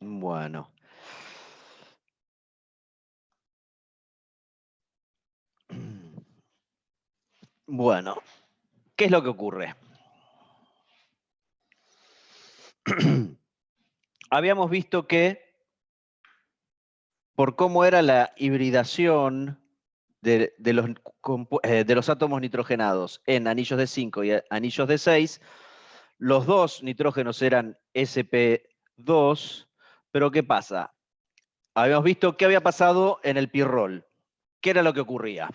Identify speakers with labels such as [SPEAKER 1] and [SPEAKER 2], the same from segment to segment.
[SPEAKER 1] Bueno. Bueno, ¿qué es lo que ocurre? Habíamos visto que por cómo era la hibridación de los átomos nitrogenados en anillos de 5 y anillos de 6, los dos nitrógenos eran sp2, pero ¿qué pasa? Habíamos visto qué había pasado en el pirrol. ¿Qué era lo que ocurría?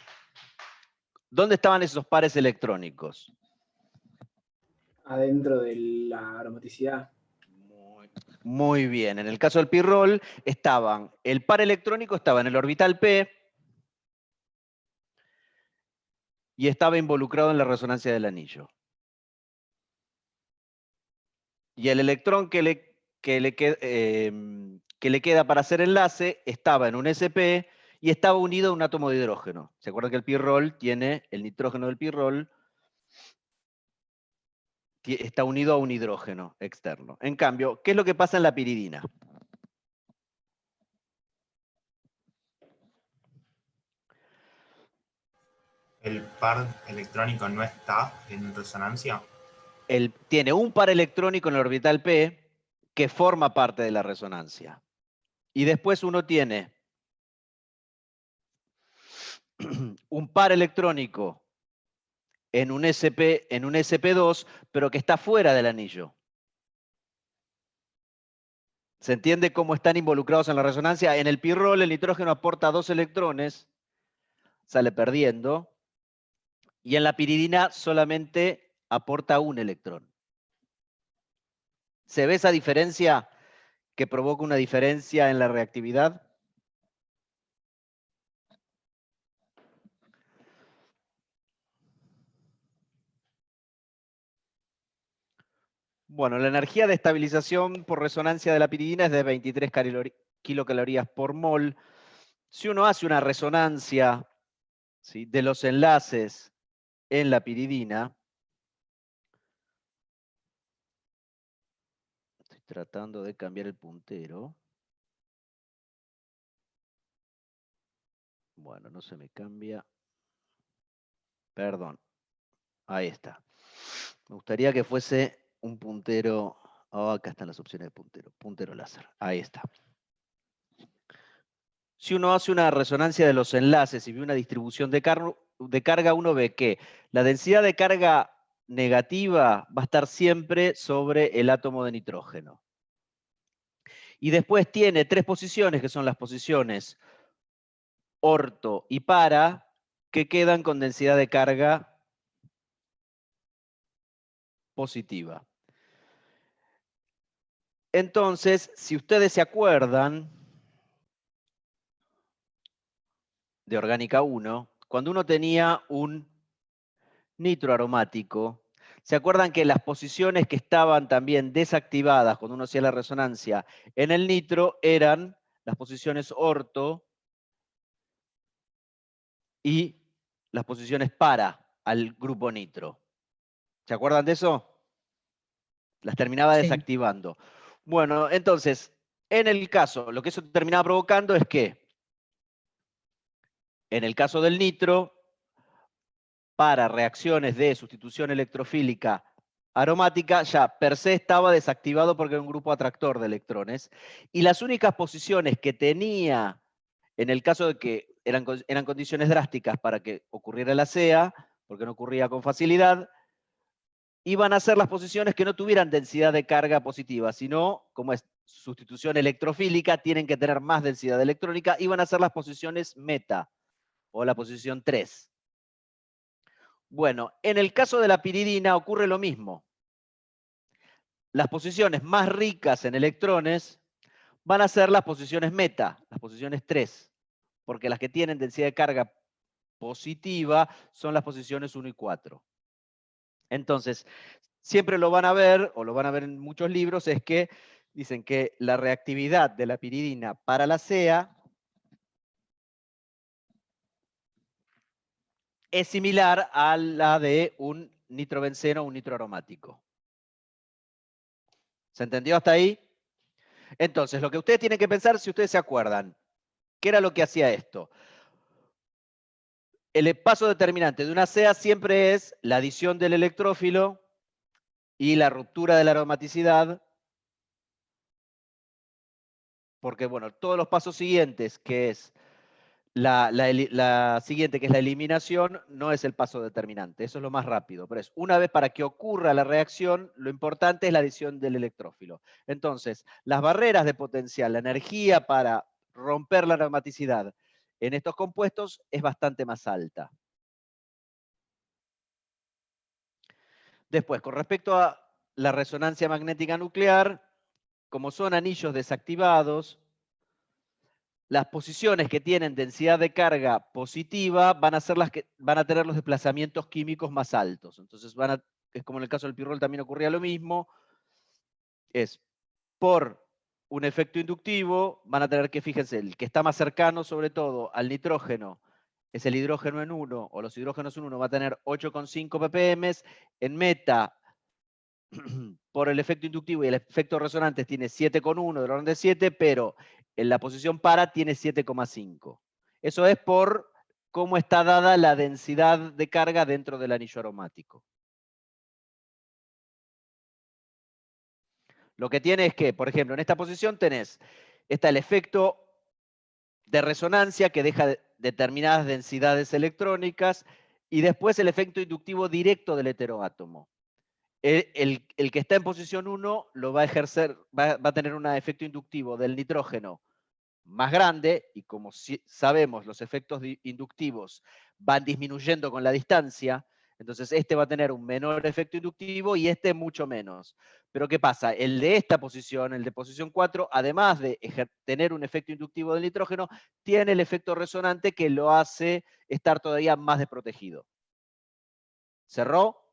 [SPEAKER 1] ¿Dónde estaban esos pares electrónicos?
[SPEAKER 2] Adentro de la aromaticidad.
[SPEAKER 1] Muy bien. En el caso del pirrol, el par electrónico estaba en el orbital p y estaba involucrado en la resonancia del anillo. Y el electrón que le queda para hacer enlace estaba en un sp y estaba unido a un átomo de hidrógeno. ¿Se acuerdan que el pirrol tiene, el nitrógeno del pirrol está unido a un hidrógeno externo? En cambio, ¿qué es lo que pasa en la piridina?
[SPEAKER 3] ¿El par electrónico no está en resonancia?
[SPEAKER 1] Tiene un par electrónico en el orbital p que forma parte de la resonancia. Y después uno tiene un par electrónico en un sp2, pero que está fuera del anillo. ¿Se entiende cómo están involucrados en la resonancia? En el pirrol el nitrógeno aporta 2 electrones, sale perdiendo, y en la piridina solamente aporta 1 electrón. ¿Se ve esa diferencia que provoca una diferencia en la reactividad? Bueno, la energía de estabilización por resonancia de la piridina es de 23 kilocalorías por mol. Si uno hace una resonancia, ¿sí?, de los enlaces en la piridina, estoy tratando de cambiar el puntero. Bueno, no se me cambia. Perdón. Ahí está. Me gustaría que fuese un puntero. Oh, acá están las opciones de puntero. Puntero láser. Ahí está. Si uno hace una resonancia de los enlaces y ve una distribución de carga, uno ve que la densidad de carga negativa va a estar siempre sobre el átomo de nitrógeno. Y después tiene 3 posiciones, que son las posiciones orto y para, que quedan con densidad de carga positiva. Entonces, si ustedes se acuerdan de orgánica 1, cuando uno tenía un nitro aromático, ¿se acuerdan que las posiciones que estaban también desactivadas cuando uno hacía la resonancia en el nitro eran las posiciones orto y las posiciones para al grupo nitro? ¿Se acuerdan de eso? Las terminaba
[SPEAKER 4] Sí.
[SPEAKER 1] desactivando. Bueno, entonces, en el caso, lo que eso terminaba provocando es que, en el caso del nitro, para reacciones de sustitución electrofílica aromática, ya per se estaba desactivado porque era un grupo atractor de electrones. Y las únicas posiciones que tenía, en el caso de que eran condiciones drásticas para que ocurriera la SEA, porque no ocurría con facilidad, iban a ser las posiciones que no tuvieran densidad de carga positiva, sino, como es sustitución electrofílica, tienen que tener más densidad electrónica, iban a ser las posiciones meta, o la posición 3. Bueno, en el caso de la piridina ocurre lo mismo. Las posiciones más ricas en electrones van a ser las posiciones meta, las posiciones 3, porque las que tienen densidad de carga positiva son las posiciones 1 y 4. Entonces, siempre lo van a ver, o lo van a ver en muchos libros, es que dicen que la reactividad de la piridina para la SEA es similar a la de un nitrobenceno o un nitroaromático. ¿Se entendió hasta ahí? Entonces, lo que ustedes tienen que pensar, si ustedes se acuerdan, ¿qué era lo que hacía esto? El paso determinante de una CEA siempre es la adición del electrófilo y la ruptura de la aromaticidad, porque bueno, todos los pasos siguientes, que es la siguiente, que es la eliminación, no es el paso determinante, eso es lo más rápido, pero es una vez para que ocurra la reacción, lo importante es la adición del electrófilo. Entonces, las barreras de potencial, la energía para romper la aromaticidad en estos compuestos es bastante más alta. Después, con respecto a la resonancia magnética nuclear, como son anillos desactivados, las posiciones que tienen densidad de carga positiva van a ser las que van a tener los desplazamientos químicos más altos. Entonces es como en el caso del pirrol también ocurría lo mismo, es por un efecto inductivo, van a tener que, fíjense, el que está más cercano sobre todo al nitrógeno es el hidrógeno en 1, o los hidrógenos en 1 va a tener 8,5 ppm, en meta por el efecto inductivo y el efecto resonante tiene 7,1 del orden de 7, pero en la posición para tiene 7,5. Eso es por cómo está dada la densidad de carga dentro del anillo aromático. Lo que tiene es que, por ejemplo, en esta posición está el efecto de resonancia que deja determinadas densidades electrónicas y después el efecto inductivo directo del heteroátomo. El que está en posición 1 lo va a ejercer, va a tener un efecto inductivo del nitrógeno más grande, y como sabemos, los efectos inductivos van disminuyendo con la distancia, entonces este va a tener un menor efecto inductivo y este mucho menos. Pero ¿qué pasa? El de esta posición, el de posición 4, además de tener un efecto inductivo del nitrógeno, tiene el efecto resonante que lo hace estar todavía más desprotegido. ¿Cerró?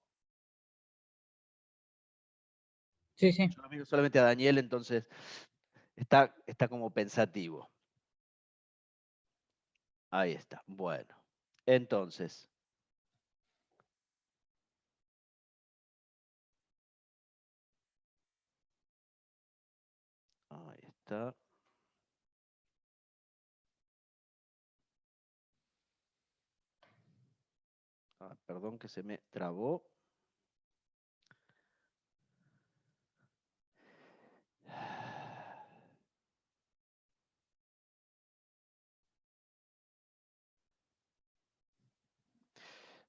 [SPEAKER 4] Sí, sí.
[SPEAKER 1] Yo lo miro solamente a Daniel, entonces está como pensativo. Ahí está. Bueno, entonces. Ahí está. Perdón que se me trabó.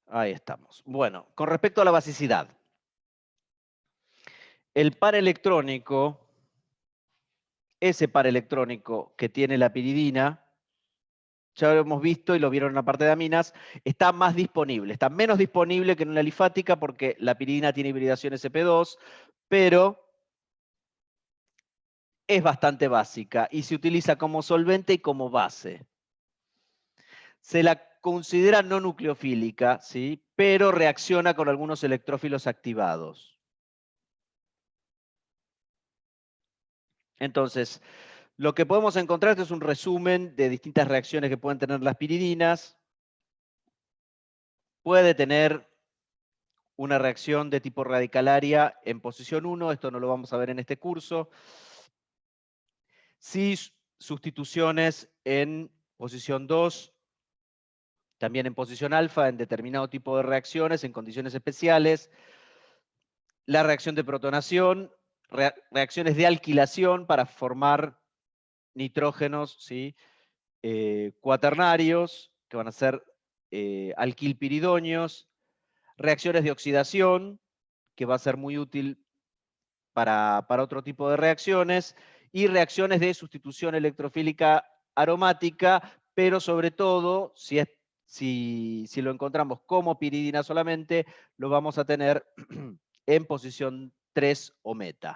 [SPEAKER 1] Ahí estamos. Bueno, con respecto a la basicidad. El par electrónico, ese par electrónico que tiene la piridina, ya lo hemos visto y lo vieron en la parte de aminas, está más disponible, está menos disponible que en una alifática porque la piridina tiene hibridación sp2, pero es bastante básica y se utiliza como solvente y como base. Se la considera no nucleofílica, ¿sí? Pero reacciona con algunos electrófilos activados. Entonces, lo que podemos encontrar es un resumen de distintas reacciones que pueden tener las piridinas. Puede tener una reacción de tipo radicalaria en posición 1, esto no lo vamos a ver en este curso. Sí, sustituciones en posición 2, también en posición alfa, en determinado tipo de reacciones, en condiciones especiales. La reacción de protonación, reacciones de alquilación para formar nitrógenos, ¿sí? Cuaternarios, que van a ser alquilpiridonios, reacciones de oxidación, que va a ser muy útil para otro tipo de reacciones, y reacciones de sustitución electrofílica aromática, pero sobre todo, si lo encontramos como piridina solamente, lo vamos a tener en posición 3 o meta.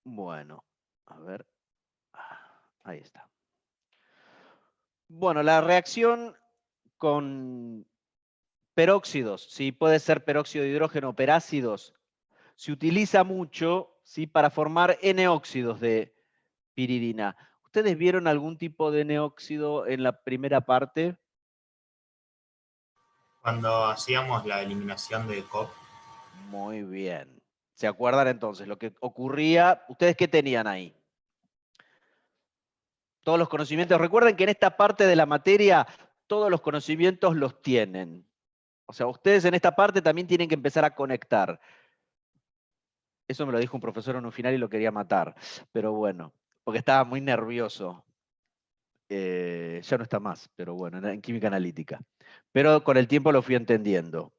[SPEAKER 1] Bueno, a ver. Ahí está. Bueno, la reacción con peróxidos, ¿sí? Puede ser peróxido de hidrógeno o perácidos, se utiliza mucho, ¿sí? Para formar N-óxidos de piridina. ¿Ustedes vieron algún tipo de N-óxido en la primera parte?
[SPEAKER 3] Cuando hacíamos la eliminación de COP.
[SPEAKER 1] Muy bien. ¿Se acuerdan entonces lo que ocurría? ¿Ustedes qué tenían ahí? Todos los conocimientos. Recuerden que en esta parte de la materia todos los conocimientos los tienen. O sea, ustedes en esta parte también tienen que empezar a conectar. Eso me lo dijo un profesor en un final y lo quería matar. Pero bueno, porque estaba muy nervioso. Ya no está más, pero bueno, en química analítica. Pero con el tiempo lo fui entendiendo.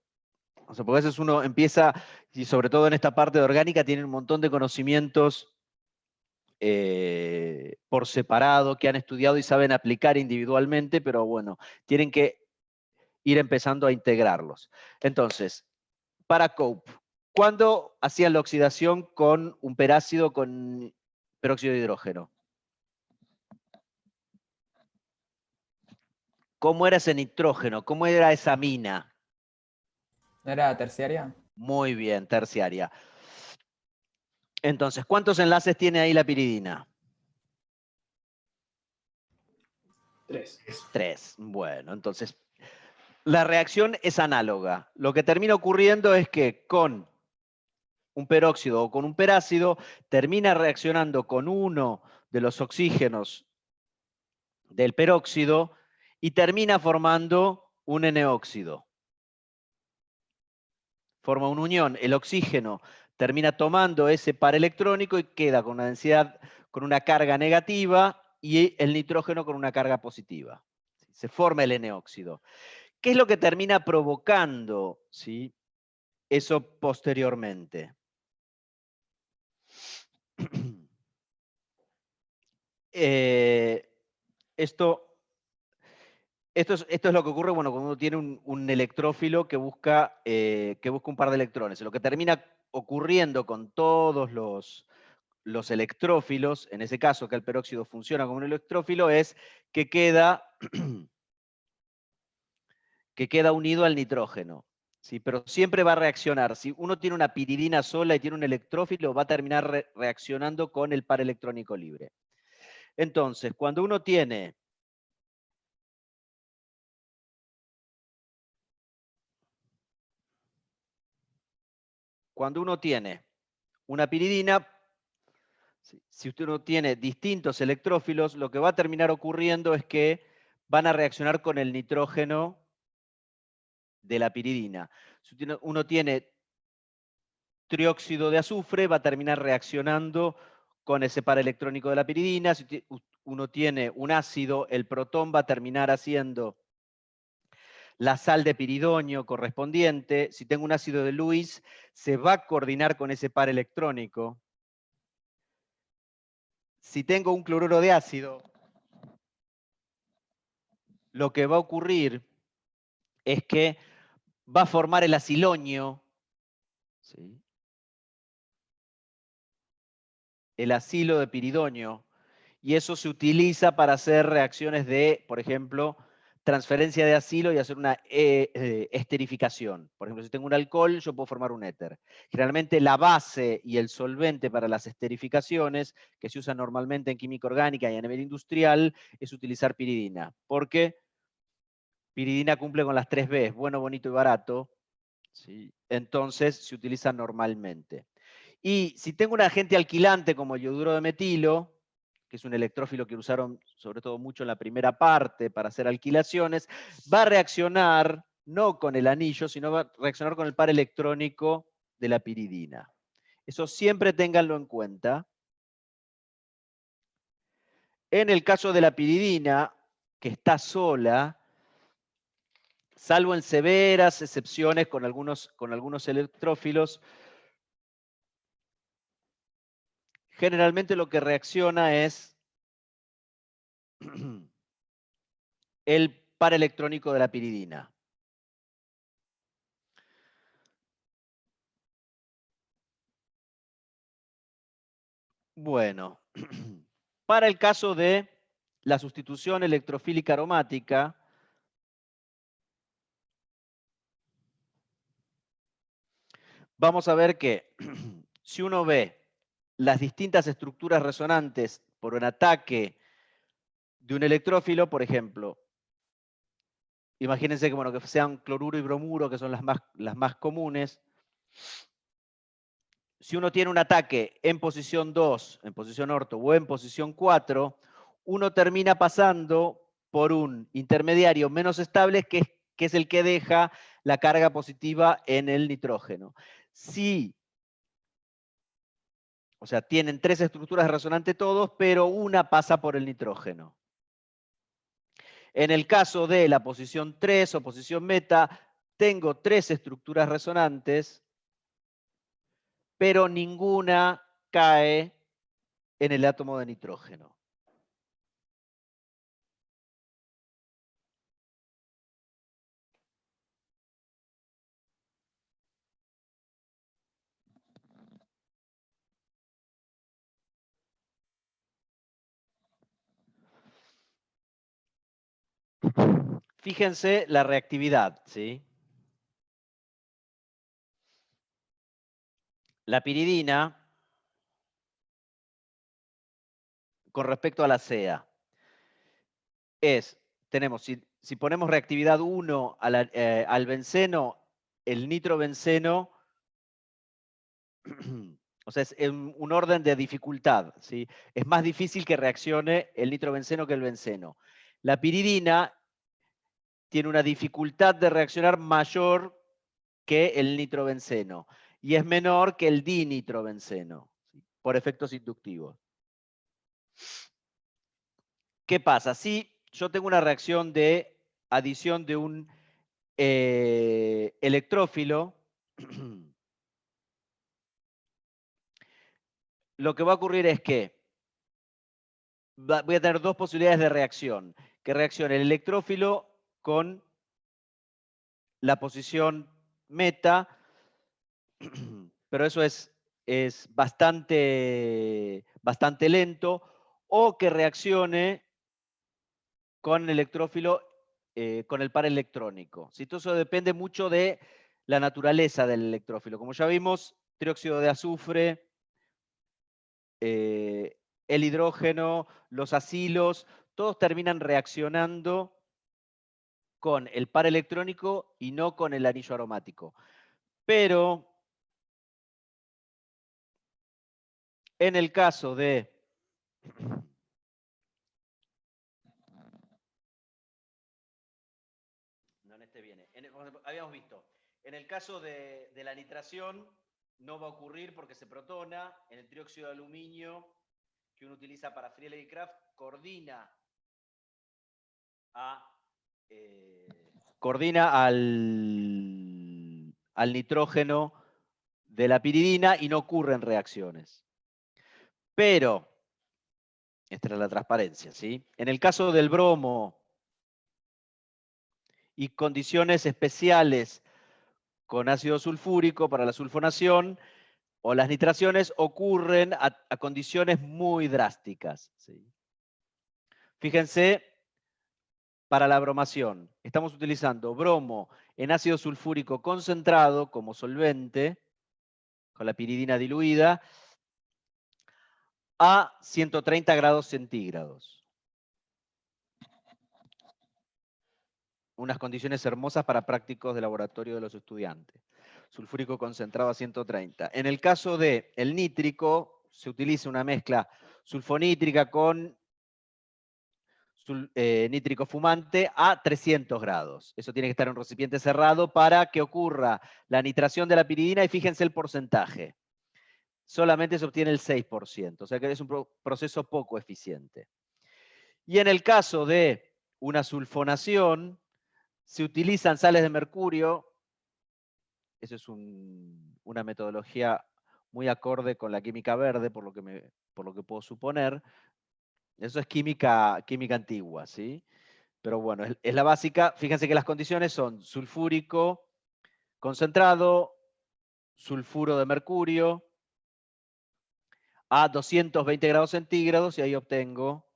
[SPEAKER 1] O sea, porque a veces uno empieza, y sobre todo en esta parte de orgánica, tiene un montón de conocimientos por separado que han estudiado y saben aplicar individualmente, pero bueno, tienen que ir empezando a integrarlos. Entonces, para Cope, ¿cuándo hacían la oxidación con un perácido con peróxido de hidrógeno? ¿Cómo era ese nitrógeno? ¿Cómo era esa mina?
[SPEAKER 5] ¿No era terciaria?
[SPEAKER 1] Muy bien, terciaria. Entonces, ¿cuántos enlaces tiene ahí la piridina?
[SPEAKER 2] 3.
[SPEAKER 1] 3. Bueno, entonces, la reacción es análoga. Lo que termina ocurriendo es que con un peróxido o con un perácido termina reaccionando con uno de los oxígenos del peróxido y termina formando un N-óxido. Forma una unión. El oxígeno termina tomando ese par electrónico y queda con una densidad, con una carga negativa, y el nitrógeno con una carga positiva. Se forma el N-óxido. ¿Qué es lo que termina provocando, ¿sí?, eso posteriormente? Esto es lo que ocurre, bueno, cuando uno tiene un electrófilo que busca un par de electrones. Lo que termina ocurriendo con todos los electrófilos, en ese caso que el peróxido funciona como un electrófilo, es que queda unido al nitrógeno. ¿Sí? Pero siempre va a reaccionar. Si uno tiene una piridina sola y tiene un electrófilo, va a terminar reaccionando con el par electrónico libre. Entonces, cuando uno tiene una piridina, si usted no tiene distintos electrófilos, lo que va a terminar ocurriendo es que van a reaccionar con el nitrógeno de la piridina. Si uno tiene trióxido de azufre, va a terminar reaccionando con ese par electrónico de la piridina. Si uno tiene un ácido, el protón va a terminar haciendo la sal de piridonio correspondiente. Si tengo un ácido de Lewis, se va a coordinar con ese par electrónico. Si tengo un cloruro de ácido, lo que va a ocurrir es que va a formar el acilonio, ¿sí?, el acilo de piridonio, y eso se utiliza para hacer reacciones de, por ejemplo, transferencia de acilo y hacer una esterificación. Por ejemplo, si tengo un alcohol, yo puedo formar un éter. Generalmente la base y el solvente para las esterificaciones, que se usan normalmente en química orgánica y a nivel industrial, es utilizar piridina. Porque piridina cumple con las 3 Bs, bueno, bonito y barato, ¿sí? Entonces se utiliza normalmente. Y si tengo un agente alquilante como el yoduro de metilo, que es un electrófilo que usaron sobre todo mucho en la primera parte para hacer alquilaciones, va a reaccionar no con el anillo, sino va a reaccionar con el par electrónico de la piridina. Eso siempre ténganlo en cuenta. En el caso de la piridina, que está sola, salvo en severas excepciones con algunos electrófilos, generalmente lo que reacciona es el par electrónico de la piridina. Bueno, para el caso de la sustitución electrofílica aromática, vamos a ver que si uno ve las distintas estructuras resonantes por un ataque de un electrófilo, por ejemplo, imagínense que, bueno, que sean cloruro y bromuro, que son las más comunes. si uno tiene un ataque en posición 2, en posición orto o en posición 4, uno termina pasando por un intermediario menos estable que es el que deja la carga positiva en el nitrógeno. O sea, tienen 3 estructuras resonantes todos, pero una pasa por el nitrógeno. En el caso de la posición 3 o posición meta, tengo 3 estructuras resonantes, pero ninguna cae en el átomo de nitrógeno. Fíjense la reactividad, ¿sí? La piridina, con respecto a la CEA, tenemos, si ponemos reactividad 1 al benceno, el nitrobenceno, o sea, es un orden de dificultad, ¿sí? Es más difícil que reaccione el nitrobenceno que el benceno. La piridina tiene una dificultad de reaccionar mayor que el nitrobenceno y es menor que el dinitrobenceno, ¿sí? Por efectos inductivos. ¿Qué pasa? Si yo tengo una reacción de adición de un electrófilo, lo que va a ocurrir es que voy a tener 2 posibilidades de reacción. Que reaccione el electrófilo con la posición meta, pero eso es bastante lento, o que reaccione con el electrófilo, con el par electrónico. ¿Sí? Todo eso depende mucho de la naturaleza del electrófilo. Como ya vimos, trióxido de azufre, el hidrógeno, los acilos, todos terminan reaccionando con el par electrónico y no con el anillo aromático. Pero en el caso de habíamos visto, en el caso de la nitración no va a ocurrir porque se protona. En el trióxido de aluminio que uno utiliza para Friele y Kraft, coordina al nitrógeno de la piridina y no ocurren reacciones. Pero, esta es la transparencia, ¿sí? En el caso del bromo y condiciones especiales con ácido sulfúrico para la sulfonación, o las nitraciones ocurren a condiciones muy drásticas, ¿sí? Fíjense, para la bromación, estamos utilizando bromo en ácido sulfúrico concentrado como solvente, con la piridina diluida, a 130 grados centígrados. Unas condiciones hermosas para prácticos de laboratorio de los estudiantes. Sulfúrico concentrado a 130. En el caso del nítrico, se utiliza una mezcla sulfonítrica con nítrico fumante a 300 grados. Eso tiene que estar en un recipiente cerrado para que ocurra la nitración de la piridina, y fíjense el porcentaje. Solamente se obtiene el 6%, o sea que es un proceso poco eficiente. Y en el caso de una sulfonación, se utilizan sales de mercurio. Eso es una metodología muy acorde con la química verde, por lo que puedo suponer. Eso es química antigua, ¿sí? Pero bueno, es la básica. Fíjense que las condiciones son sulfúrico concentrado, sulfuro de mercurio, a 220 grados centígrados, y ahí obtengo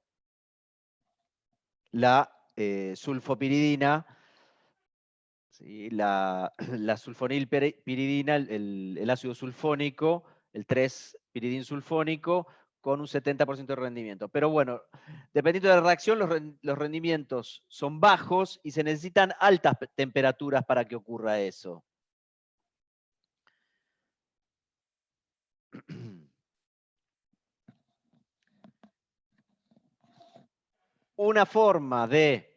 [SPEAKER 1] la sulfopiridina, ¿sí? la sulfonilpiridina, el ácido sulfónico, el 3-piridinsulfónico, con un 70% de rendimiento. Pero bueno, dependiendo de la reacción, los rendimientos son bajos y se necesitan altas temperaturas para que ocurra eso. una forma de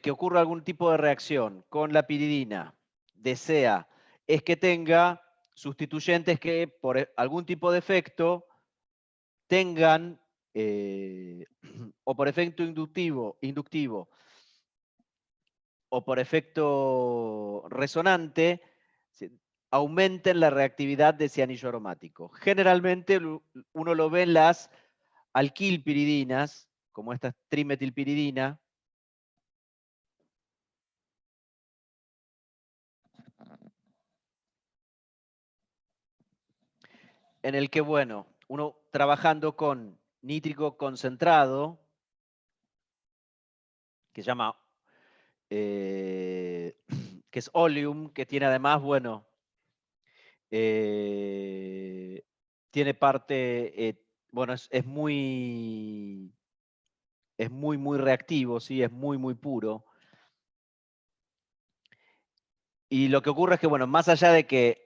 [SPEAKER 1] que ocurra algún tipo de reacción con la piridina desea es que tenga sustituyentes que por algún tipo de efecto tengan, o por efecto inductivo o por efecto resonante, aumenten la reactividad de ese anillo aromático. Generalmente uno lo ve en las alquilpiridinas, como esta trimetilpiridina, en el que, bueno, uno trabajando con nítrico concentrado, que se llama, que es oleum, que tiene además, bueno, tiene parte, bueno, es muy reactivo, ¿sí? Es muy puro. Y lo que ocurre es que, bueno, más allá de que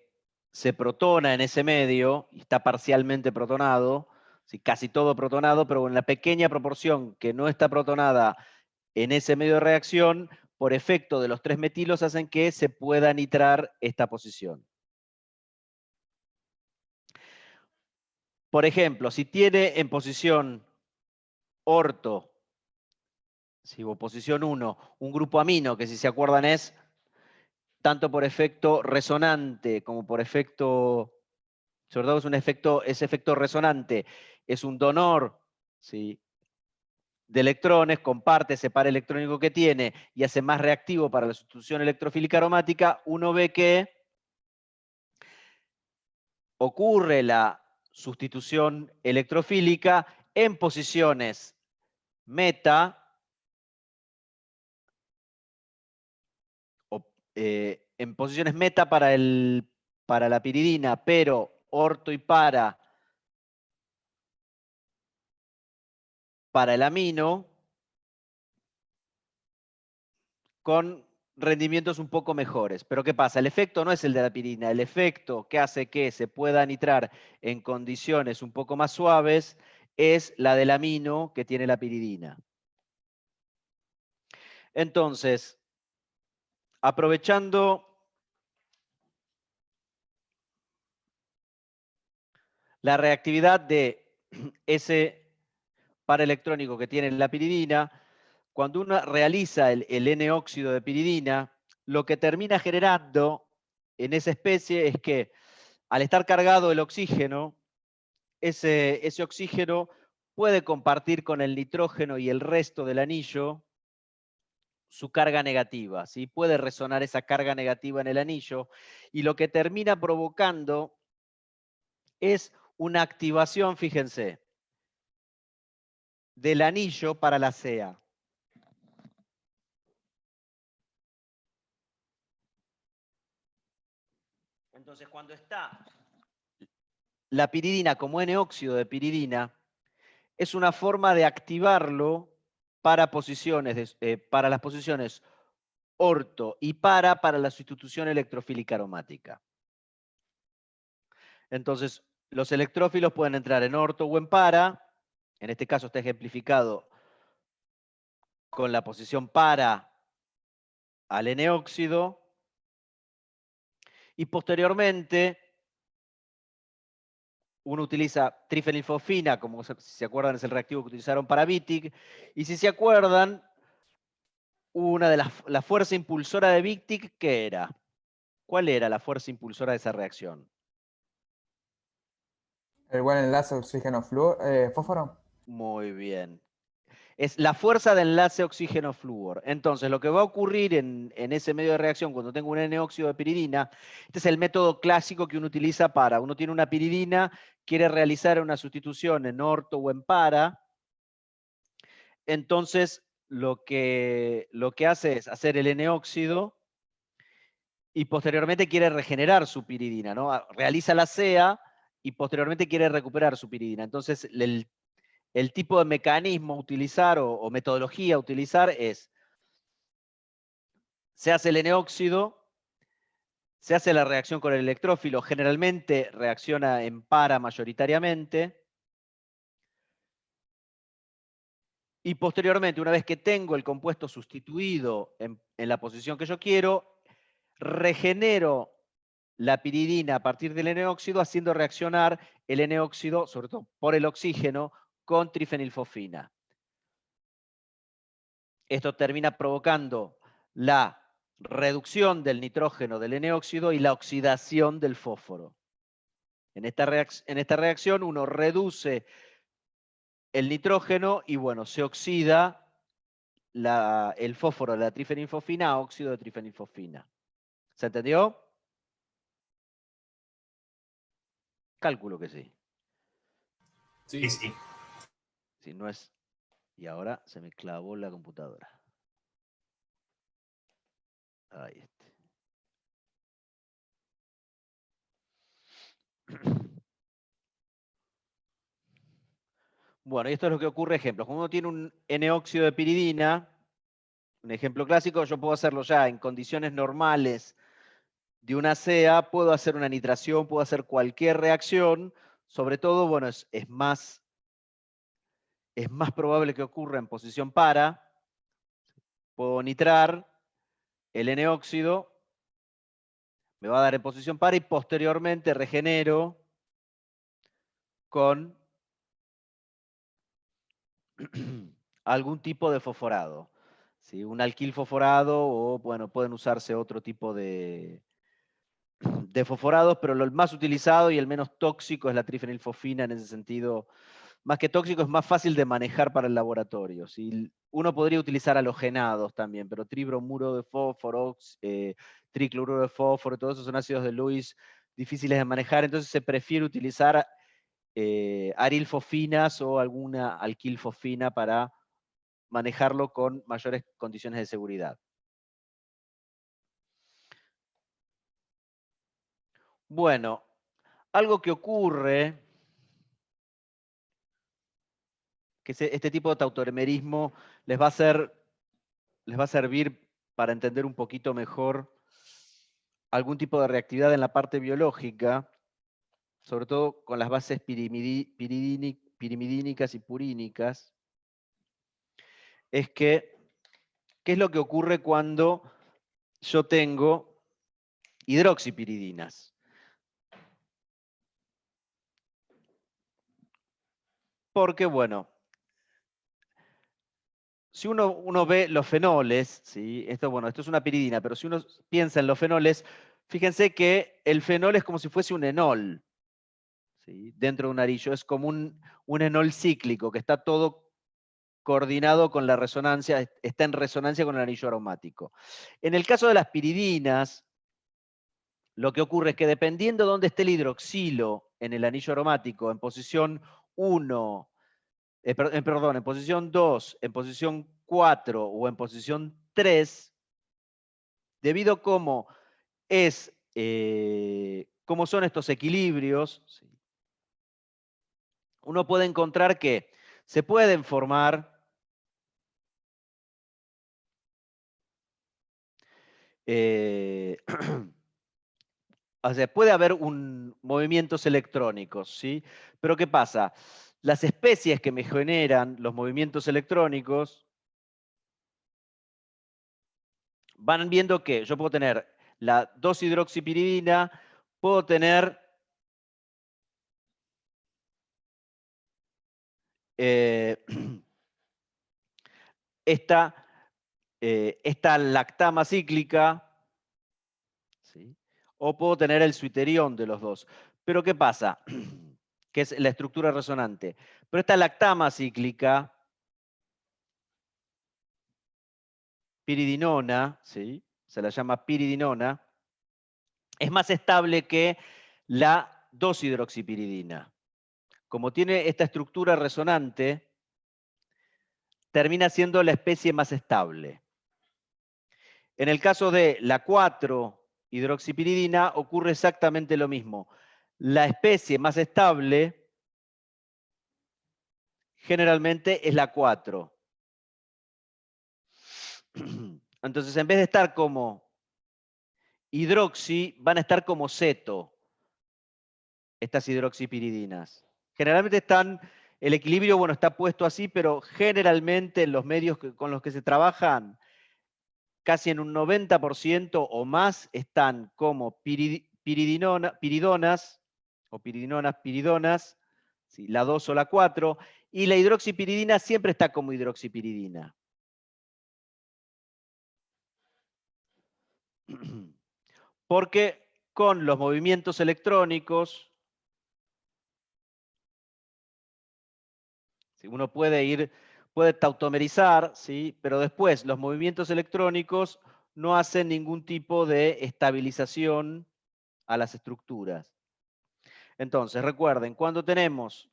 [SPEAKER 1] se protona en ese medio, y está parcialmente protonado, ¿sí? Casi todo protonado, pero en la pequeña proporción que no está protonada en ese medio de reacción, por efecto de los 3 metilos, hacen que se pueda nitrar esta posición. Por ejemplo, si tiene en posición orto, ¿sí? O posición 1, un grupo amino, que si se acuerdan es tanto por efecto resonante como por efecto, sobre todo ese efecto resonante, es un donor, ¿sí? De electrones, comparte ese par electrónico que tiene y hace más reactivo para la sustitución electrofílica aromática, uno ve que ocurre la sustitución electrofílica en posiciones meta, en posiciones meta para la piridina, pero orto y para el amino, con rendimientos un poco mejores. Pero ¿qué pasa? El efecto no es el de la piridina. El efecto que hace que se pueda nitrar en condiciones un poco más suaves es la del amino que tiene la piridina. Entonces, aprovechando la reactividad de ese par electrónico que tiene la piridina, cuando uno realiza el N-óxido de piridina, lo que termina generando en esa especie es que al estar cargado el oxígeno, ese oxígeno puede compartir con el nitrógeno y el resto del anillo su carga negativa, ¿sí? Puede resonar esa carga negativa en el anillo y lo que termina provocando es una activación, fíjense, del anillo para la CEA. Entonces, cuando está la piridina como N-óxido de piridina, es una forma de activarlo para para las posiciones orto y para la sustitución electrofílica aromática. Entonces, los electrófilos pueden entrar en orto o en para. En este caso está ejemplificado con la posición para al N-óxido. Y posteriormente, uno utiliza trifenilfosfina, como si se acuerdan es el reactivo que utilizaron para Wittig. Y si se acuerdan, una de la fuerza impulsora de Wittig, ¿qué era? ¿Cuál era la fuerza impulsora de esa reacción?
[SPEAKER 5] El buen enlace oxígeno-fósforo.
[SPEAKER 1] Muy bien. Es la fuerza de enlace oxígeno-flúor. Entonces, lo que va a ocurrir en ese medio de reacción cuando tengo un N-óxido de piridina, este es el método clásico que uno utiliza uno tiene una piridina, quiere realizar una sustitución en orto o en para, entonces lo que hace es hacer el N-óxido y posteriormente quiere regenerar su piridina, ¿no? Realiza la CEA y posteriormente quiere recuperar su piridina. Entonces, el tipo de mecanismo a utilizar o metodología a utilizar es, se hace el N-óxido, se hace la reacción con el electrófilo, generalmente reacciona en para mayoritariamente, Y posteriormente, una vez que tengo el compuesto sustituido en la posición que yo quiero, regenero la piridina a partir del N-óxido, haciendo reaccionar el N-óxido, sobre todo por el oxígeno, con trifenilfosfina. Esto termina provocando la reducción del nitrógeno del N-óxido y la oxidación del fósforo. En esta reacción uno reduce el nitrógeno y bueno, se oxida el fósforo de la trifenilfosfina a óxido de trifenilfosfina. ¿Se entendió? Cálculo que sí.
[SPEAKER 3] Sí, sí.
[SPEAKER 1] Si no es... Y ahora se me clavó la computadora. Ahí está. Bueno, y esto es lo que ocurre, ejemplo. Cuando uno tiene un N-óxido de piridina, un ejemplo clásico, yo puedo hacerlo ya en condiciones normales de una CEA, puedo hacer una nitración, puedo hacer cualquier reacción. Sobre todo, bueno, es más probable que ocurra en posición para. Puedo nitrar el N-óxido, me va a dar en posición para y posteriormente regenero con algún tipo de fosforado. ¿Sí? Un alquil fosforado o, bueno, pueden usarse otro tipo de fosforados, pero el más utilizado y el menos tóxico es la trifenilfosfina en ese sentido. Más que tóxico, es más fácil de manejar para el laboratorio. ¿Sí? Uno podría utilizar halogenados también, pero tribromuro de fósforo, tricloruro de fósforo, todos esos son ácidos de Lewis difíciles de manejar, entonces se prefiere utilizar arilfosfinas o alguna alquilfosfina para manejarlo con mayores condiciones de seguridad. Bueno, algo que ocurre, que este tipo de tautomerismo les va a servir para entender un poquito mejor algún tipo de reactividad en la parte biológica, sobre todo con las bases pirimidínicas y purínicas, es que, ¿qué es lo que ocurre cuando yo tengo hidroxipiridinas? Porque, bueno, si uno ve los fenoles, ¿sí? Esto es una piridina, pero si uno piensa en los fenoles, fíjense que el fenol es como si fuese un enol, ¿sí? Dentro de un arillo. Es como un enol cíclico, que está todo coordinado con la resonancia, está en resonancia con el anillo aromático. En el caso de las piridinas, lo que ocurre es que dependiendo de dónde esté el hidroxilo en el anillo aromático, en posición 1, en posición 2, en posición 4 o en posición 3, debido a cómo son estos equilibrios, ¿sí? Uno puede encontrar que se pueden formar o sea, puede haber movimientos electrónicos, ¿sí? Pero ¿qué pasa? Las especies que me generan los movimientos electrónicos van viendo que yo puedo tener la 2-hidroxipiridina, puedo tener esta lactama cíclica, ¿sí? O puedo tener el suiterión de los dos. Pero ¿qué pasa? Que es la estructura resonante. Pero esta lactama cíclica, piridinona, ¿sí? Se la llama piridinona, es más estable que la 2-hidroxipiridina. Como tiene esta estructura resonante, termina siendo la especie más estable. En el caso de la 4-hidroxipiridina ocurre exactamente lo mismo. La especie más estable generalmente es la 4. Entonces, en vez de estar como hidroxi, van a estar como ceto, estas hidroxipiridinas. Generalmente están El equilibrio, bueno, está puesto así, pero generalmente en los medios con los que se trabajan, casi en un 90% o más están como piridonas, o piridonas, ¿sí? La 2 o la 4, y la hidroxipiridina siempre está como hidroxipiridina. Porque con los movimientos electrónicos, ¿sí? Uno puede tautomerizar, ¿sí? Pero después los movimientos electrónicos no hacen ningún tipo de estabilización a las estructuras. Entonces, recuerden, cuando tenemos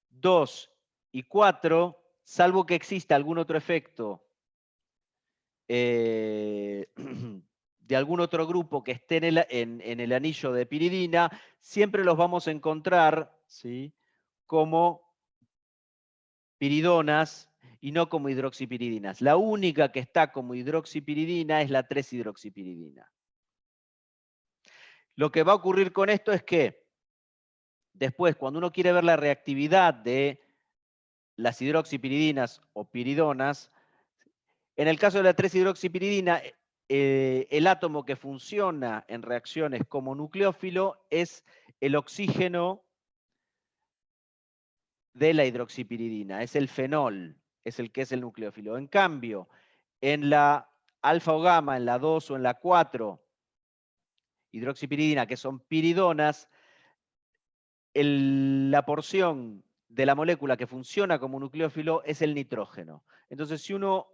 [SPEAKER 1] 2 y 4, salvo que exista algún otro efecto de algún otro grupo que esté en el anillo de piridina, siempre los vamos a encontrar, ¿sí? Como piridonas y no como hidroxipiridinas. La única que está como hidroxipiridina es la 3-hidroxipiridina. Lo que va a ocurrir con esto es que después, cuando uno quiere ver la reactividad de las hidroxipiridinas o piridonas, en el caso de la 3-hidroxipiridina, el átomo que funciona en reacciones como nucleófilo es el oxígeno de la hidroxipiridina, es el fenol, es el que es el nucleófilo. En cambio, en la alfa o gamma, en la 2 o en la 4 hidroxipiridina, que son piridonas, la porción de la molécula que funciona como nucleófilo es el nitrógeno. Entonces, si uno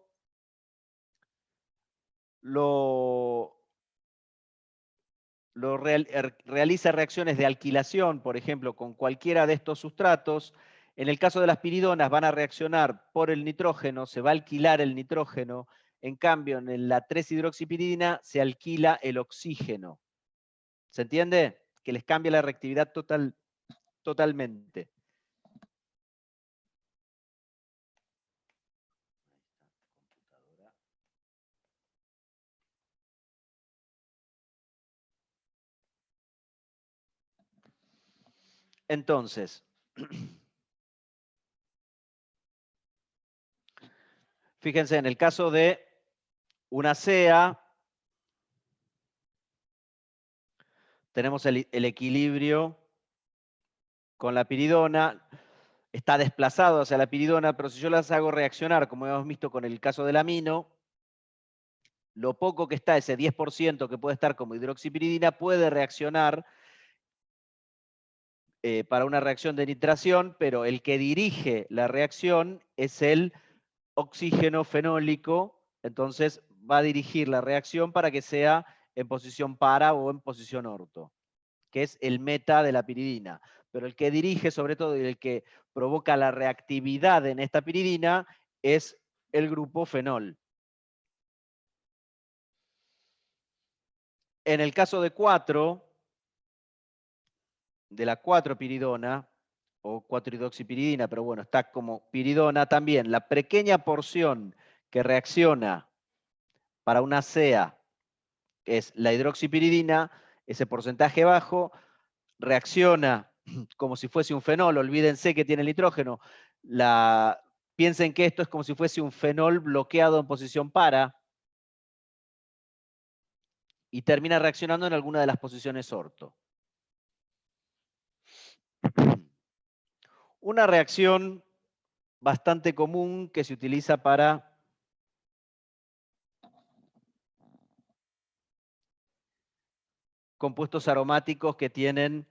[SPEAKER 1] realiza reacciones de alquilación, por ejemplo, con cualquiera de estos sustratos, en el caso de las piridonas van a reaccionar por el nitrógeno, se va a alquilar el nitrógeno, en cambio en la 3-hidroxipiridina se alquila el oxígeno. ¿Se entiende? Que les cambia la reactividad totalmente. Entonces, fíjense, en el caso de una CEA, tenemos el equilibrio con la piridona, está desplazado hacia la piridona, pero si yo las hago reaccionar, como hemos visto con el caso del amino, lo poco que está, ese 10% que puede estar como hidroxipiridina, puede reaccionar para una reacción de nitración, pero el que dirige la reacción es el oxígeno fenólico, entonces va a dirigir la reacción para que sea en posición para o en posición orto, que es el meta de la piridina. Pero el que dirige sobre todo y el que provoca la reactividad en esta piridina es el grupo fenol. En el caso de 4, de la 4-piridona, o 4-hidroxipiridina, pero bueno, está como piridona también, la pequeña porción que reacciona para una CEA es la hidroxipiridina, ese porcentaje bajo, reacciona como si fuese un fenol, olvídense que tiene el nitrógeno, piensen que esto es como si fuese un fenol bloqueado en posición para, y termina reaccionando en alguna de las posiciones orto. Una reacción bastante común que se utiliza para compuestos aromáticos que tienen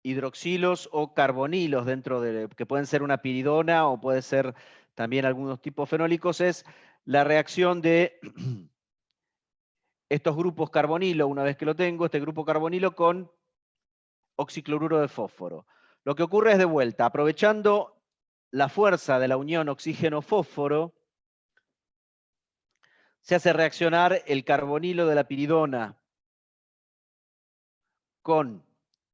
[SPEAKER 1] hidroxilos o carbonilos dentro de, que pueden ser una piridona o puede ser también algunos tipos fenólicos, es la reacción de estos grupos carbonilo, una vez que lo tengo, este grupo carbonilo con oxicloruro de fósforo. Lo que ocurre es de vuelta, aprovechando la fuerza de la unión oxígeno-fósforo, se hace reaccionar el carbonilo de la piridona con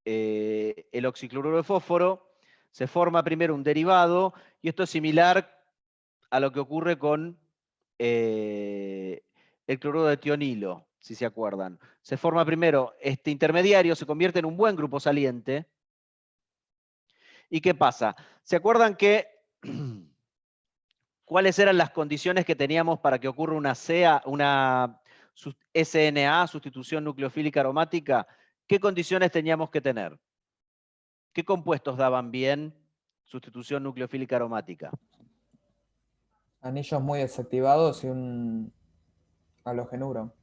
[SPEAKER 1] el oxicloruro de fósforo, se forma primero un derivado, y esto es similar a lo que ocurre con el cloruro de tionilo. si se acuerdan. Se forma primero este intermediario, se convierte en un buen grupo saliente. ¿Y qué pasa? ¿Se acuerdan que cuáles eran las condiciones que teníamos para que ocurra una SNA, sustitución nucleofílica aromática? ¿Qué condiciones teníamos que tener? ¿Qué compuestos daban bien sustitución nucleofílica aromática?
[SPEAKER 5] Anillos muy desactivados y un halogenuro.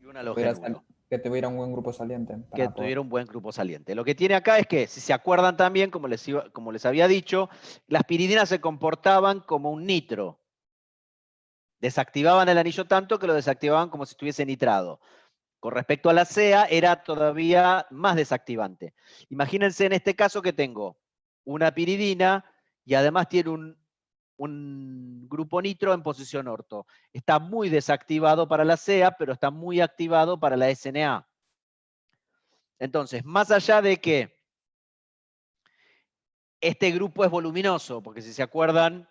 [SPEAKER 1] Y un halogenuro.
[SPEAKER 5] Que tuviera un buen grupo saliente.
[SPEAKER 1] Que tuviera un buen grupo saliente. Lo que tiene acá es que, si se acuerdan también, como les había dicho, las piridinas se comportaban como un nitro. Desactivaban el anillo tanto que lo desactivaban como si estuviese nitrado. Con respecto a la CEA, era todavía más desactivante. Imagínense en este caso que tengo una piridina y además tiene un grupo nitro en posición orto. Está muy desactivado para la CEA, pero está muy activado para la SNA. Entonces, más allá de que este grupo es voluminoso, porque si se acuerdan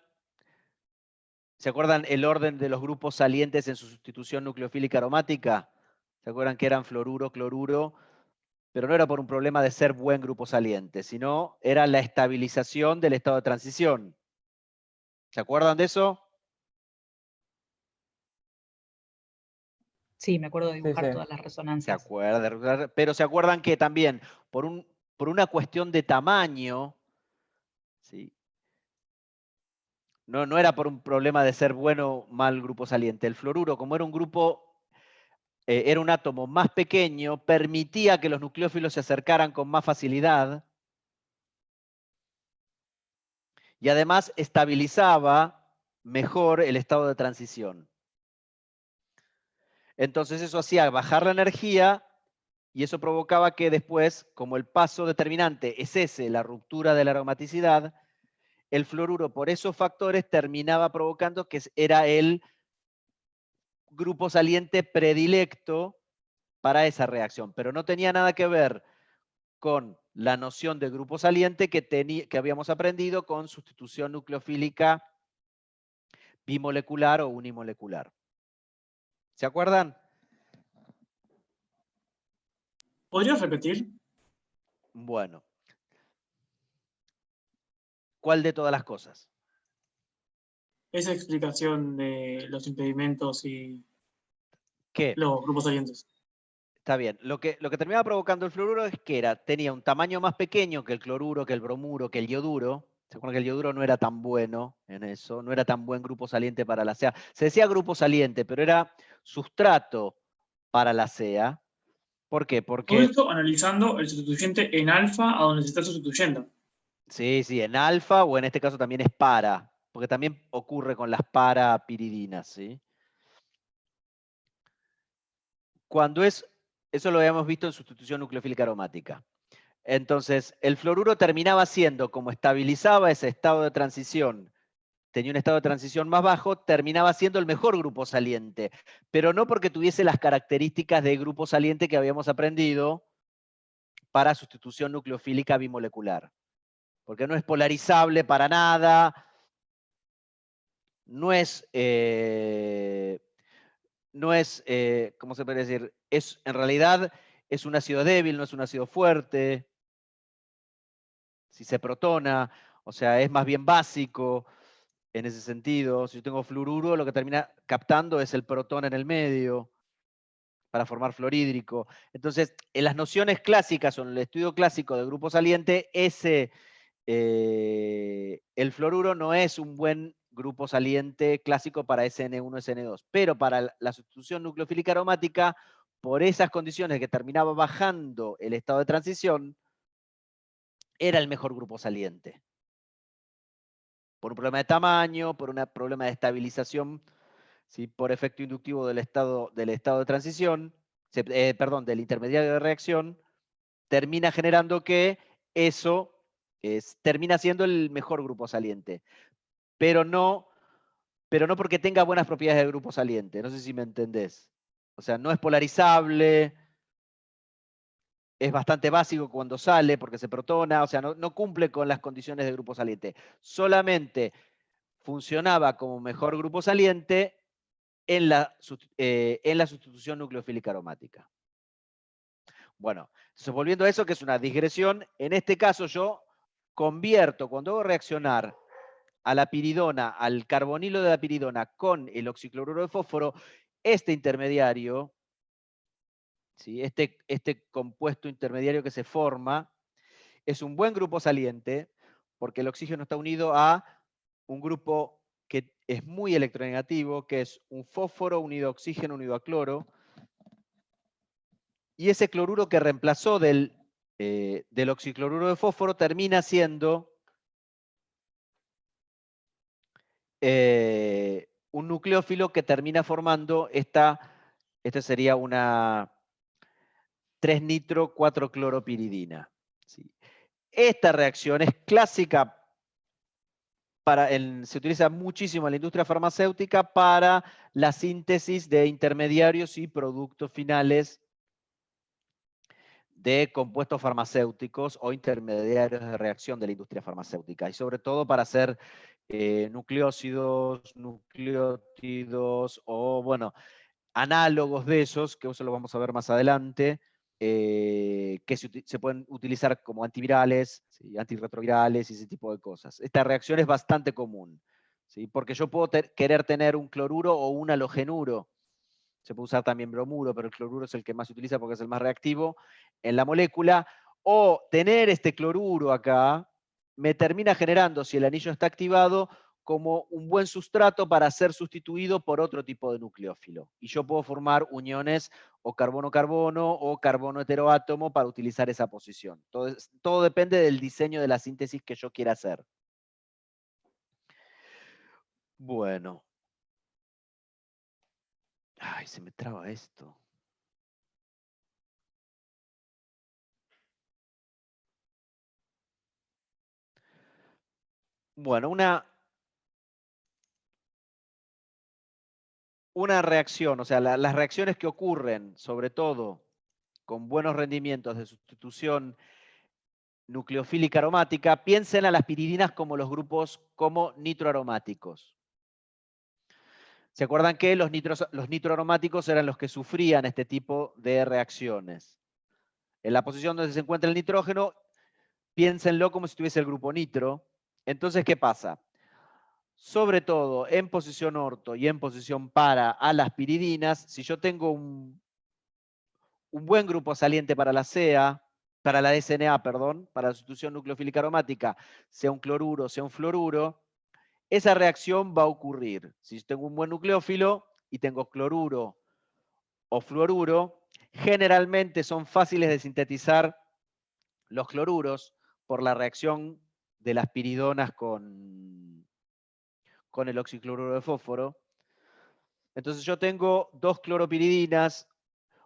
[SPEAKER 1] el orden de los grupos salientes en su sustitución nucleofílica aromática? ¿Se acuerdan que eran fluoruro, cloruro? Pero no era por un problema de ser buen grupo saliente, sino era la estabilización del estado de transición. ¿Se acuerdan de eso?
[SPEAKER 4] Sí, me acuerdo de dibujar
[SPEAKER 5] sí.
[SPEAKER 4] todas las
[SPEAKER 1] Se
[SPEAKER 4] resonancias.
[SPEAKER 1] acuerdan, pero se acuerdan que también por una cuestión de tamaño, ¿sí? No era por un problema de ser bueno o mal grupo saliente. El fluoruro, como era un grupo, era un átomo más pequeño, permitía que los nucleófilos se acercaran con más facilidad y además estabilizaba mejor el estado de transición. Entonces eso hacía bajar la energía y eso provocaba que después, como el paso determinante es ese, la ruptura de la aromaticidad, el fluoruro por esos factores terminaba provocando que era el grupo saliente predilecto para esa reacción, pero no tenía nada que ver con la noción de grupo saliente que habíamos aprendido con sustitución nucleofílica bimolecular o unimolecular. ¿Se acuerdan?
[SPEAKER 2] ¿Podrías repetir?
[SPEAKER 1] Bueno. ¿Cuál de todas las cosas?
[SPEAKER 2] Esa explicación de los impedimentos y
[SPEAKER 1] ¿Qué?
[SPEAKER 2] los grupos salientes.
[SPEAKER 1] Está bien. Lo que terminaba provocando el fluoruro es que tenía un tamaño más pequeño que el cloruro, que el bromuro, que el yoduro. ¿Se acuerdan que el yoduro no era tan bueno en eso? No era tan buen grupo saliente para la CEA. Se decía grupo saliente, pero era sustrato para la CEA. ¿Por qué?
[SPEAKER 2] Todo
[SPEAKER 1] Porque,
[SPEAKER 2] esto analizando el sustituyente en alfa a donde se está sustituyendo.
[SPEAKER 1] sí, en alfa o en este caso también es para, porque también ocurre con las parapiridinas, ¿sí? Eso lo habíamos visto en sustitución nucleofílica aromática. Entonces, el fluoruro terminaba siendo, como estabilizaba ese estado de transición, tenía un estado de transición más bajo, terminaba siendo el mejor grupo saliente, pero no porque tuviese las características de grupo saliente que habíamos aprendido para sustitución nucleofílica bimolecular. Porque no es polarizable para nada, no es, ¿cómo se puede decir? En realidad es un ácido débil, no es un ácido fuerte. Si se protona, o sea, es más bien básico en ese sentido. Si yo tengo fluoruro, lo que termina captando es el protón en el medio para formar fluorhídrico. Entonces, en las nociones clásicas o en el estudio clásico de grupo saliente, el fluoruro no es un buen grupo saliente clásico para SN1, SN2, pero para la sustitución nucleofílica aromática, por esas condiciones que terminaba bajando el estado de transición, era el mejor grupo saliente. Por un problema de tamaño, por un problema de estabilización, ¿sí? Por efecto inductivo del estado de transición, del intermediario de reacción, termina generando que eso termina siendo el mejor grupo saliente. Pero no porque tenga buenas propiedades de grupo saliente. No sé si me entendés. O sea, no es polarizable, es bastante básico cuando sale porque se protona, o sea, no cumple con las condiciones de grupo saliente. Solamente funcionaba como mejor grupo saliente en la sustitución nucleofílica aromática. Bueno, entonces volviendo a eso, que es una digresión, en este caso yo convierto, cuando hago reaccionar a la piridona, al carbonilo de la piridona con el oxicloruro de fósforo, este intermediario, ¿sí? Este compuesto intermediario que se forma, es un buen grupo saliente, porque el oxígeno está unido a un grupo que es muy electronegativo, que es un fósforo unido a oxígeno unido a cloro, y ese cloruro que reemplazó del oxicloruro de fósforo termina siendo un nucleófilo que termina formando esta sería una 3-nitro-4-cloropiridina. ¿Sí? Esta reacción es clásica, se utiliza muchísimo en la industria farmacéutica para la síntesis de intermediarios y productos finales de compuestos farmacéuticos o intermediarios de reacción de la industria farmacéutica, y sobre todo para hacer nucleócidos, nucleótidos o, bueno, análogos de esos, que eso lo vamos a ver más adelante, que se pueden utilizar como antivirales, ¿sí? Antirretrovirales y ese tipo de cosas. Esta reacción es bastante común, ¿sí? Porque yo puedo querer tener un cloruro o un halogenuro. Se puede usar también bromuro, pero el cloruro es el que más se utiliza porque es el más reactivo en la molécula. O tener este cloruro acá me termina generando, si el anillo está activado, como un buen sustrato para ser sustituido por otro tipo de nucleófilo. Y yo puedo formar uniones o carbono-carbono o carbono heteroátomo para utilizar esa posición. Todo depende del diseño de la síntesis que yo quiera hacer. Bueno. Ay, se me traba esto. Bueno, una reacción, o sea, las reacciones que ocurren, sobre todo con buenos rendimientos de sustitución nucleofílica aromática, piensen a las piridinas como los grupos como nitroaromáticos. ¿Se acuerdan que los nitroaromáticos eran los que sufrían este tipo de reacciones? En la posición donde se encuentra el nitrógeno, piénsenlo como si tuviese el grupo nitro. Entonces, ¿qué pasa? Sobre todo en posición orto y en posición para a las piridinas, si yo tengo un buen grupo saliente para la CEA, para la SNA, perdón, para la sustitución nucleofílica aromática, sea un cloruro, sea un fluoruro, esa reacción va a ocurrir. Si yo tengo un buen nucleófilo y tengo cloruro o fluoruro, generalmente son fáciles de sintetizar los cloruros por la reacción de las piridonas con el oxicloruro de fósforo. Entonces yo tengo dos cloropiridinas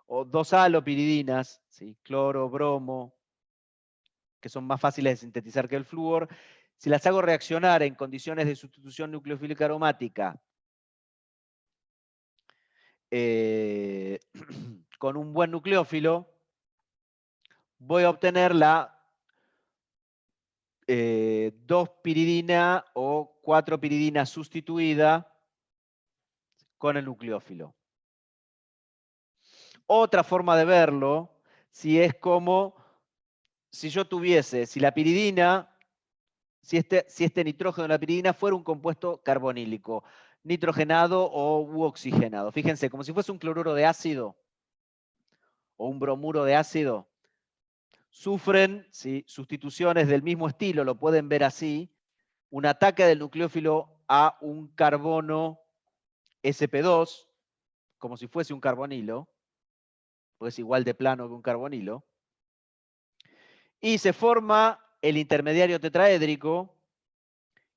[SPEAKER 1] o dos halopiridinas, ¿sí? Cloro, bromo, que son más fáciles de sintetizar que el flúor. Si las hago reaccionar en condiciones de sustitución nucleofílica aromática con un buen nucleófilo, voy a obtener la 2-piridina o 4-piridina sustituida con el nucleófilo. Otra forma de verlo, si es como si yo tuviese, si la piridina, si este nitrógeno de la piridina fuera un compuesto carbonílico, nitrogenado u oxigenado. Fíjense, como si fuese un cloruro de ácido o un bromuro de ácido, sufren, ¿sí?, sustituciones del mismo estilo, lo pueden ver así, un ataque del nucleófilo a un carbono sp2, como si fuese un carbonilo, pues es igual de plano que un carbonilo, y se forma el intermediario tetraédrico,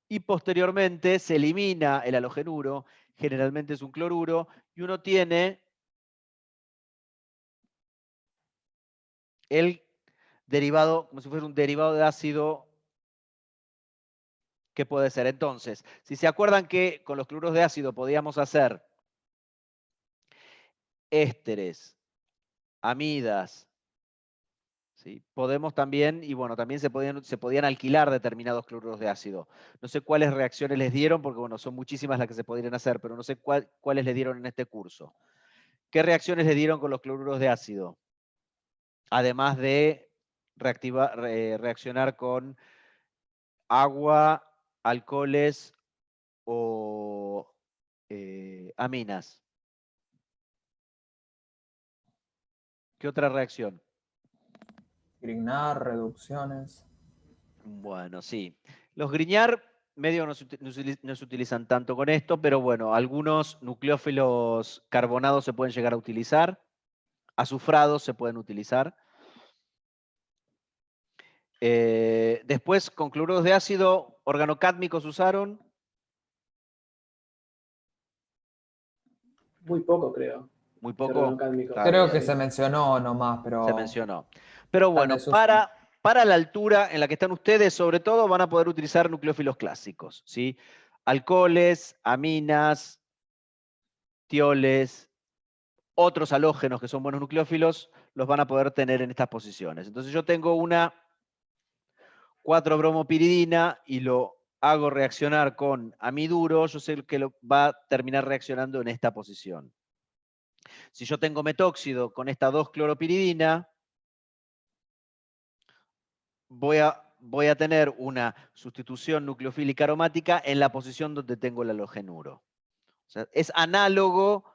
[SPEAKER 1] y posteriormente se elimina el halogenuro, generalmente es un cloruro, y uno tiene el derivado, como si fuera un derivado de ácido, que puede ser. Entonces, si se acuerdan que con los cloruros de ácido podíamos hacer ésteres, amidas, ¿sí? Podemos también, y bueno, también se podían alquilar determinados cloruros de ácido. No sé cuáles reacciones les dieron, porque bueno, son muchísimas las que se podrían hacer, pero no sé cuáles les dieron en este curso. ¿Qué reacciones le dieron con los cloruros de ácido? Además de reaccionar con agua, alcoholes o aminas. ¿Qué otra reacción?
[SPEAKER 5] Grignard, reducciones.
[SPEAKER 1] Bueno, sí. Los Grignard medio no se utilizan tanto con esto, pero bueno, algunos nucleófilos carbonados se pueden llegar a utilizar. Azufrados se pueden utilizar. Después, con cloruros de ácido, organocádmicos usaron.
[SPEAKER 6] Muy poco, creo.
[SPEAKER 1] Muy
[SPEAKER 6] de
[SPEAKER 1] poco.
[SPEAKER 6] organocádmicos.
[SPEAKER 1] Claro,
[SPEAKER 5] Creo
[SPEAKER 1] bien.
[SPEAKER 5] que se mencionó nomás, pero...
[SPEAKER 1] Se mencionó. Pero
[SPEAKER 5] Tan
[SPEAKER 1] bueno,
[SPEAKER 5] desuso.
[SPEAKER 1] para la altura en la que están ustedes, sobre todo, van a poder utilizar nucleófilos clásicos, ¿sí? Alcoholes, aminas, tioles, otros halógenos que son buenos nucleófilos, los van a poder tener en estas posiciones. Entonces yo tengo una 4-bromopiridina y lo hago reaccionar con amiduro, yo sé que va a terminar reaccionando en esta posición. Si yo tengo metóxido con esta 2-cloropiridina, voy a tener una sustitución nucleofílica aromática en la posición donde tengo el halogenuro. O sea, es análogo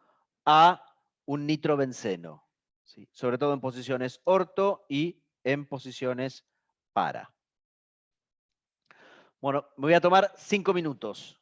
[SPEAKER 1] a un nitrobenceno, ¿sí? Sobre todo en posiciones orto y en posiciones para. Bueno, me voy a tomar 5 minutos.